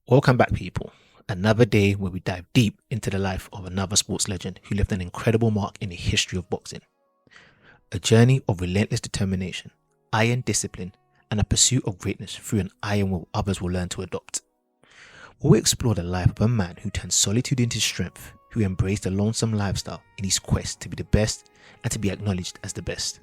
Welcome back, people. Another day where we dive deep into the life of another sports legend who left an incredible mark in the history of boxing. A journey of relentless determination, iron discipline, and a pursuit of greatness through an iron will others will learn to adopt. We'll explore the life of a man who turned solitude into strength, who embraced a lonesome lifestyle in his quest to be the best and to be acknowledged as the best.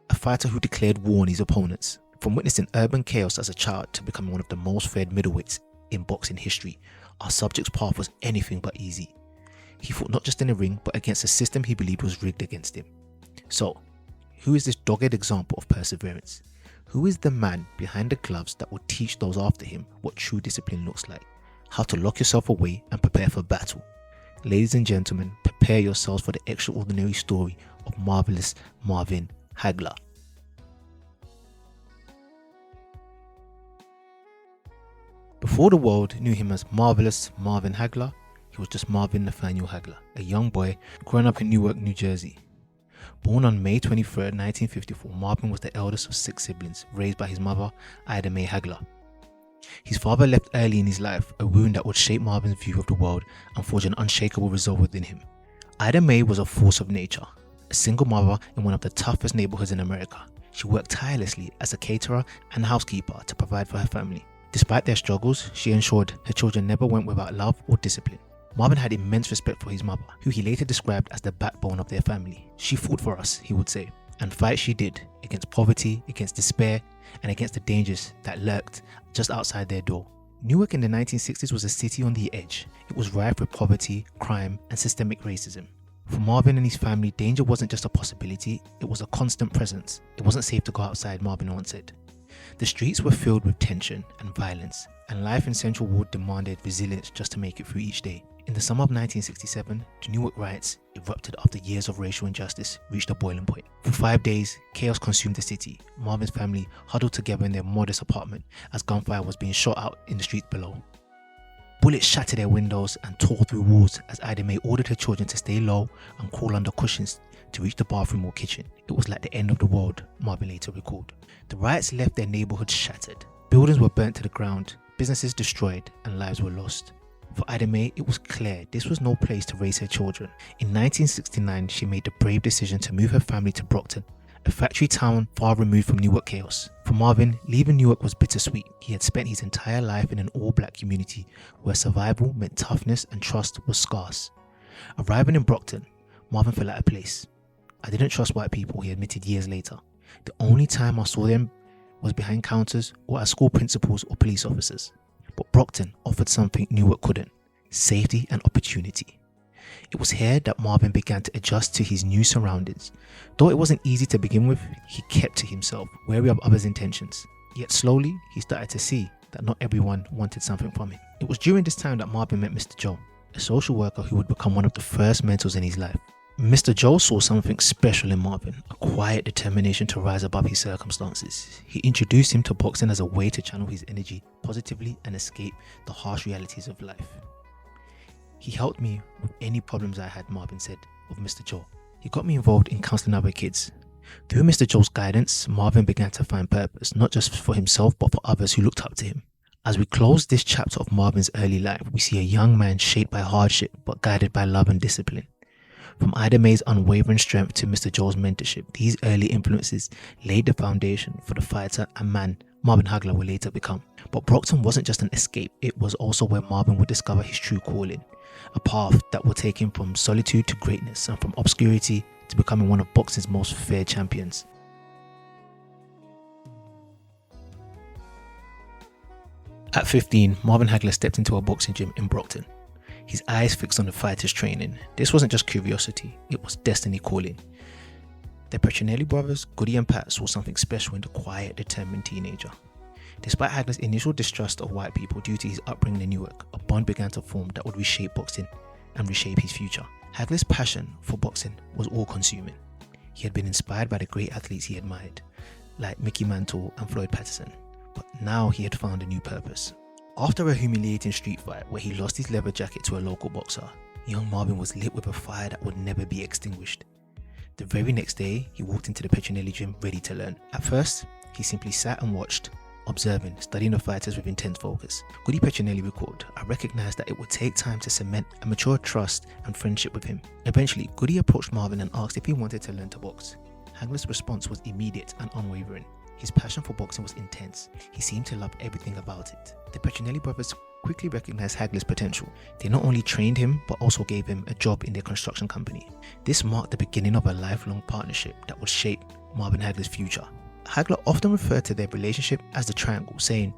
A fighter who declared war on his opponents, from witnessing urban chaos as a child to becoming one of the most feared middleweights in boxing history. Our subject's path was anything but easy. He fought not just in the ring, but against a system he believed was rigged against him. So, who is this dogged example of perseverance? Who is the man behind the gloves that will teach those after him what true discipline looks like? How to lock yourself away and prepare for battle? Ladies and gentlemen, prepare yourselves for the extraordinary story of Marvelous Marvin Hagler. Before the world knew him as Marvelous Marvin Hagler, he was just Marvin Nathaniel Hagler, a young boy growing up in Newark, New Jersey. Born on May 23, 1954, Marvin was the eldest of 6 siblings, raised by his mother, Ida Mae Hagler. His father left early in his life, a wound that would shape Marvin's view of the world and forge an unshakable resolve within him. Ida Mae was a force of nature, a single mother in one of the toughest neighborhoods in America. She worked tirelessly as a caterer and housekeeper to provide for her family. Despite their struggles, she ensured her children never went without love or discipline. Marvin had immense respect for his mother, who he later described as the backbone of their family. She fought for us, he would say, and fight she did, against poverty, against despair, and against the dangers that lurked just outside their door. Newark in the 1960s was a city on the edge. It was rife with poverty, crime, and systemic racism. For Marvin and his family, danger wasn't just a possibility, it was a constant presence. It wasn't safe to go outside, Marvin once said. The streets were filled with tension and violence, and life in Central Ward demanded resilience just to make it through each day. In the summer of 1967, the Newark riots erupted after years of racial injustice reached a boiling point. For 5 days, chaos consumed the city. Marvin's family huddled together in their modest apartment as gunfire was being shot out in the streets below. Bullets shattered their windows and tore through walls as Ida Mae ordered her children to stay low and crawl under cushions to reach the bathroom or kitchen. It was like the end of the world, Marvin later recalled. The riots left their neighborhood shattered. Buildings were burnt to the ground, businesses destroyed, and lives were lost. For Ida Mae, it was clear this was no place to raise her children. In 1969, she made the brave decision to move her family to Brockton, a factory town far removed from Newark chaos. For Marvin, leaving Newark was bittersweet. He had spent his entire life in an all-black community where survival meant toughness and trust was scarce. Arriving in Brockton, Marvin felt out of place. I didn't trust white people, he admitted years later. The only time I saw them was behind counters or as school principals or police officers. But Brockton offered something Newark couldn't: safety and opportunity. It was here that Marvin began to adjust to his new surroundings. Though it wasn't easy to begin with, he kept to himself, wary of others' intentions. Yet slowly, he started to see that not everyone wanted something from him. It was during this time that Marvin met Mr. Joe, a social worker who would become one of the first mentors in his life. Mr. Joe saw something special in Marvin, a quiet determination to rise above his circumstances. He introduced him to boxing as a way to channel his energy positively and escape the harsh realities of life. He helped me with any problems I had, Marvin said of Mr. Joe. He got me involved in counseling other kids. Through Mr. Joe's guidance, Marvin began to find purpose, not just for himself but for others who looked up to him. As we close this chapter of Marvin's early life, we see a young man shaped by hardship but guided by love and discipline. From Ida Mae's unwavering strength to Mr. Joe's mentorship, these early influences laid the foundation for the fighter and man Marvin Hagler would later become. But Brockton wasn't just an escape, it was also where Marvin would discover his true calling, a path that would take him from solitude to greatness and from obscurity to becoming one of boxing's most feared champions. At 15, Marvin Hagler stepped into a boxing gym in Brockton. His eyes fixed on the fighter's training. This wasn't just curiosity, it was destiny calling. The Petronelli brothers, Goody and Pat, saw something special in the quiet, determined teenager. Despite Hagler's initial distrust of white people due to his upbringing in Newark, a bond began to form that would reshape boxing and reshape his future. Hagler's passion for boxing was all-consuming. He had been inspired by the great athletes he admired, like Mickey Mantle and Floyd Patterson, but now he had found a new purpose. After a humiliating street fight where he lost his leather jacket to a local boxer, young Marvin was lit with a fire that would never be extinguished. The very next day, he walked into the Petronelli gym ready to learn. At first, he simply sat and watched, observing, studying the fighters with intense focus. Goody Petronelli recalled, "I recognized that it would take time to cement a mature trust and friendship with him. Eventually, Goody approached Marvin and asked if he wanted to learn to box. Hagler's response was immediate and unwavering. His passion for boxing was intense. He seemed to love everything about it." The Petronelli brothers quickly recognized Hagler's potential. They not only trained him, but also gave him a job in their construction company. This marked the beginning of a lifelong partnership that would shape Marvin Hagler's future. Hagler often referred to their relationship as the triangle, saying,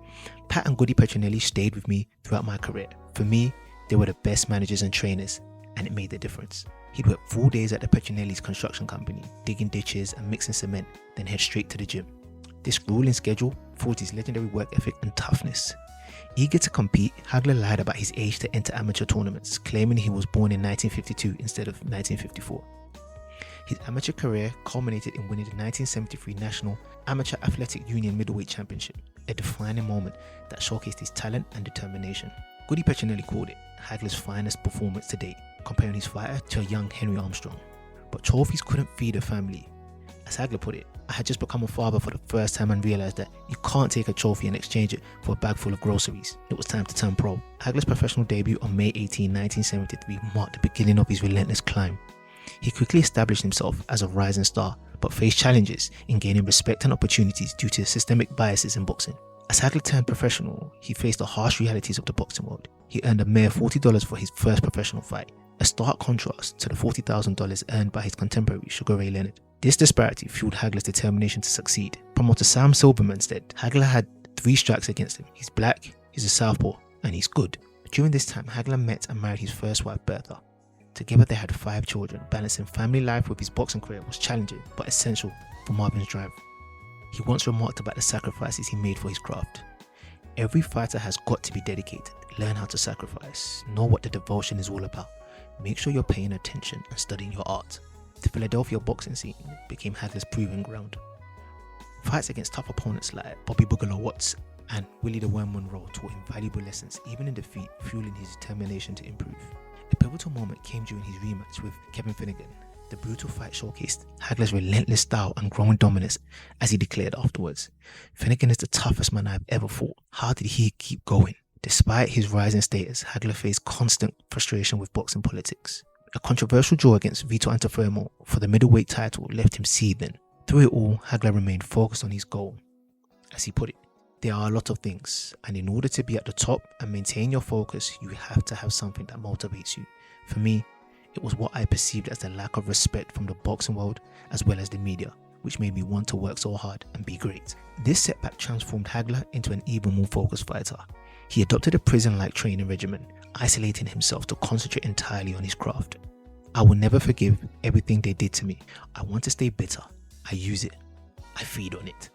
"Pat and Goody Petronelli stayed with me throughout my career. For me, they were the best managers and trainers, and it made the difference." He'd work full days at the Petronelli's construction company, digging ditches and mixing cement, then head straight to the gym. This grueling schedule forged his legendary work ethic and toughness. Eager to compete, Hagler lied about his age to enter amateur tournaments, claiming he was born in 1952 instead of 1954. His amateur career culminated in winning the 1973 National Amateur Athletic Union Middleweight Championship, a defining moment that showcased his talent and determination. Goody Petronelli called it Hagler's finest performance to date, comparing his fighter to a young Henry Armstrong. But trophies couldn't feed a family. As Hagler put it, "I had just become a father for the first time and realized that you can't take a trophy and exchange it for a bag full of groceries. It was time to turn pro." Hagler's professional debut on May 18, 1973 marked the beginning of his relentless climb. He quickly established himself as a rising star, but faced challenges in gaining respect and opportunities due to systemic biases in boxing. As Hagler turned professional, he faced the harsh realities of the boxing world. He earned a mere $40 for his first professional fight, a stark contrast to the $40,000 earned by his contemporary Sugar Ray Leonard. This disparity fueled Hagler's determination to succeed. Promoter Sam Silverman said, "Hagler had 3 strikes against him. He's black, he's a southpaw, and he's good." During this time, Hagler met and married his first wife, Bertha. Together they had 5 children. Balancing family life with his boxing career was challenging but essential for Marvin's drive. He once remarked about the sacrifices he made for his craft. "Every fighter has got to be dedicated. Learn how to sacrifice. Know what the devotion is all about. Make sure you're paying attention and studying your art." The Philadelphia boxing scene became Hagler's proving ground. Fights against tough opponents like Bobby Boogaloo Watts and Willie the Worm Monroe taught him valuable lessons, even in defeat, fueling his determination to improve. A pivotal moment came during his rematch with Kevin Finnegan. The brutal fight showcased Hagler's relentless style and growing dominance, as he declared afterwards, "Finnegan is the toughest man I've ever fought. How did he keep going?" Despite his rising status, Hagler faced constant frustration with boxing politics. A controversial draw against Vito Antuofermo for the middleweight title left him seething. Through it all, Hagler remained focused on his goal. As he put it, "There are a lot of things, and in order to be at the top and maintain your focus, you have to have something that motivates you. For me, it was what I perceived as the lack of respect from the boxing world as well as the media, which made me want to work so hard and be great." This setback transformed Hagler into an even more focused fighter. He adopted a prison-like training regimen, isolating himself to concentrate entirely on his craft. "I will never forgive everything they did to me. I want to stay bitter. I use it. I feed on it."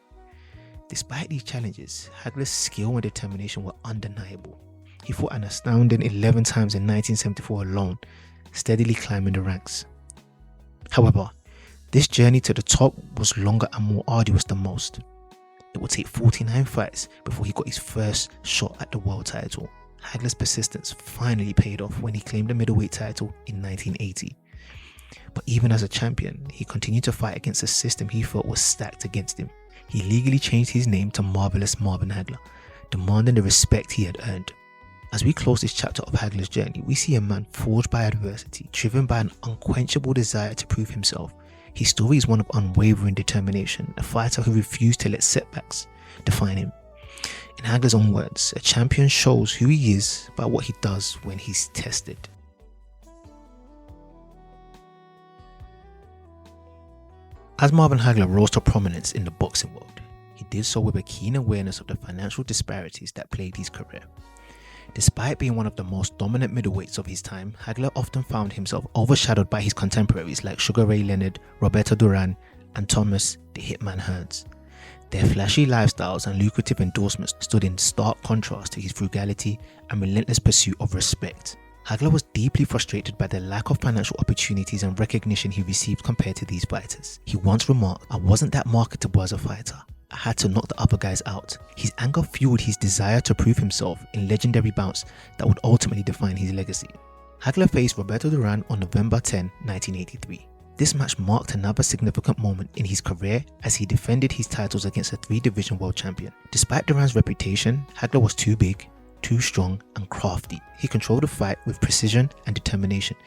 Despite these challenges, Hagler's skill and determination were undeniable. He fought an astounding 11 times in 1974 alone, steadily climbing the ranks. However, this journey to the top was longer and more arduous than most. It would take 49 fights before he got his first shot at the world title. Hagler's persistence finally paid off when he claimed the middleweight title in 1980. But even as a champion, he continued to fight against a system he felt was stacked against him. He legally changed his name to Marvelous Marvin Hagler, demanding the respect he had earned. As we close this chapter of Hagler's journey, we see a man forged by adversity, driven by an unquenchable desire to prove himself. His story is one of unwavering determination, a fighter who refused to let setbacks define him. In Hagler's own words, "A champion shows who he is by what he does when he's tested." As Marvin Hagler rose to prominence in the boxing world, he did so with a keen awareness of the financial disparities that plagued his career. Despite being one of the most dominant middleweights of his time, Hagler often found himself overshadowed by his contemporaries like Sugar Ray Leonard, Roberto Duran, and Thomas the Hitman Hearns. Their flashy lifestyles and lucrative endorsements stood in stark contrast to his frugality and relentless pursuit of respect. Hagler was deeply frustrated by the lack of financial opportunities and recognition he received compared to these fighters. He once remarked, "I wasn't that marketable as a fighter. I had to knock the other guys out." His anger fueled his desire to prove himself in legendary bouts that would ultimately define his legacy. Hagler faced Roberto Duran on November 10, 1983. This match marked another significant moment in his career as he defended his titles against a 3-division world champion. Despite Duran's reputation, Hagler was too big, too strong and crafty. He controlled the fight with precision and determination,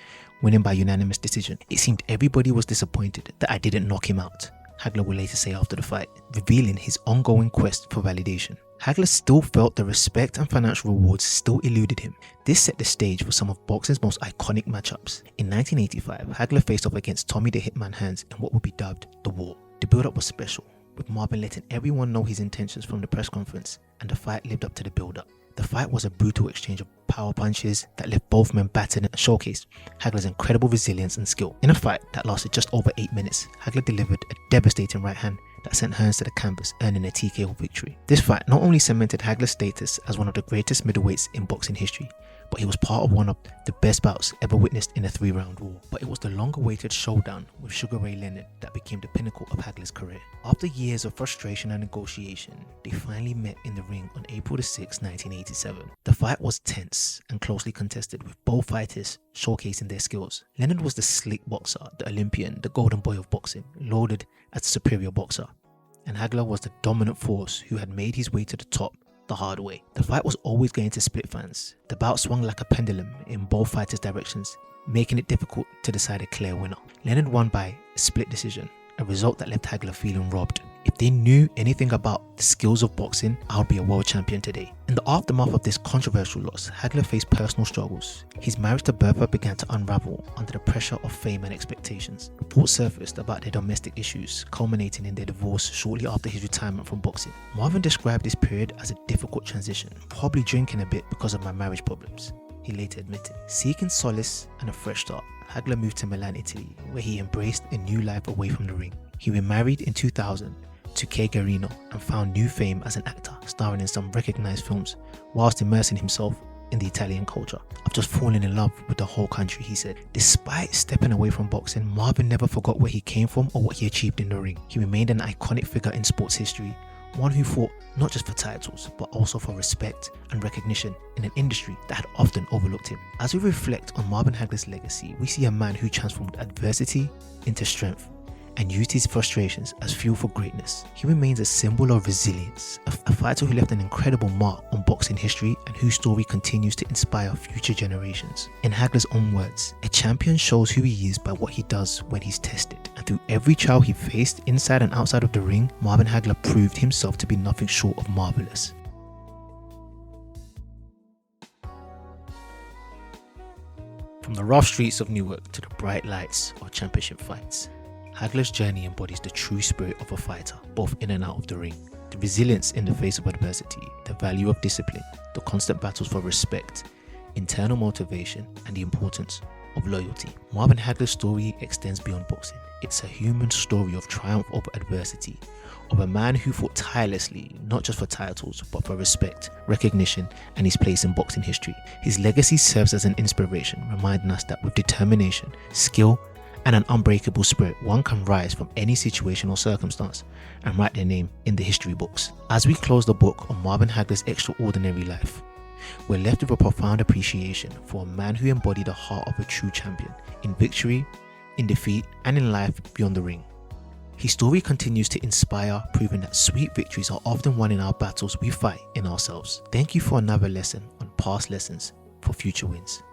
winning by unanimous decision. It seemed everybody was disappointed that I didn't knock him out, Hagler would later say after the fight, revealing his ongoing quest for validation. Hagler still felt the respect and financial rewards still eluded him. This set the stage for some of boxing's most iconic matchups. In 1985, Hagler faced off against Tommy the Hitman Hearns in what would be dubbed The War. The build-up was special, with Marvin letting everyone know his intentions from the press conference, and the fight lived up to the build-up. The fight was a brutal exchange of power punches that left both men battered and showcased Hagler's incredible resilience and skill. In a fight that lasted just over 8 minutes, Hagler delivered a devastating right hand that sent Hearns to the canvas, earning a TKO victory. This fight not only cemented Hagler's status as one of the greatest middleweights in boxing history, but he was part of one of the best bouts ever witnessed in a 3-round war. But it was the long-awaited showdown with Sugar Ray Leonard that became the pinnacle of Hagler's career. After years of frustration and negotiation, they finally met in the ring on April 6, 1987. The fight was tense and closely contested, with both fighters showcasing their skills. Leonard was the slick boxer, the Olympian, the golden boy of boxing, lauded as a superior boxer. And Hagler was the dominant force who had made his way to the top the hard way. The fight was always going to split fans. The bout swung like a pendulum in both fighters' directions, making it difficult to decide a clear winner. Leonard won by a split decision, a result that left Hagler feeling robbed. If they knew anything about the skills of boxing, I would be a world champion today. In the aftermath of this controversial loss, Hagler faced personal struggles. His marriage to Bertha began to unravel under the pressure of fame and expectations. Reports surfaced about their domestic issues, culminating in their divorce shortly after his retirement from boxing. Marvin described this period as a difficult transition, probably drinking a bit because of my marriage problems, he later admitted. Seeking solace and a fresh start, Hagler moved to Milan, Italy, where he embraced a new life away from the ring. He remarried in 2000 to Kay Garino and found new fame as an actor, starring in some recognized films, whilst immersing himself in the Italian culture. I've just fallen in love with the whole country, he said. Despite stepping away from boxing, Marvin never forgot where he came from or what he achieved in the ring. He remained an iconic figure in sports history, one who fought not just for titles, but also for respect and recognition in an industry that had often overlooked him. As we reflect on Marvin Hagler's legacy, we see a man who transformed adversity into strength and used his frustrations as fuel for greatness. He remains a symbol of resilience, a fighter who left an incredible mark on boxing history and whose story continues to inspire future generations. In Hagler's own words, a champion shows who he is by what he does when he's tested. And through every trial he faced inside and outside of the ring, Marvin Hagler proved himself to be nothing short of marvelous. From the rough streets of Newark to the bright lights of championship fights, Hagler's journey embodies the true spirit of a fighter, both in and out of the ring. The resilience in the face of adversity, the value of discipline, the constant battles for respect, internal motivation, and the importance of loyalty. Marvin Hagler's story extends beyond boxing. It's a human story of triumph over adversity, of a man who fought tirelessly, not just for titles, but for respect, recognition, and his place in boxing history. His legacy serves as an inspiration, reminding us that with determination, skill, and an unbreakable spirit, one can rise from any situation or circumstance and write their name in the history books. As we close the book on Marvin Hagler's extraordinary life, we're left with a profound appreciation for a man who embodied the heart of a true champion, in victory, in defeat, and in life beyond the ring. His story continues to inspire, proving that sweet victories are often won in our battles we fight in ourselves. Thank you for another lesson on past lessons for future wins.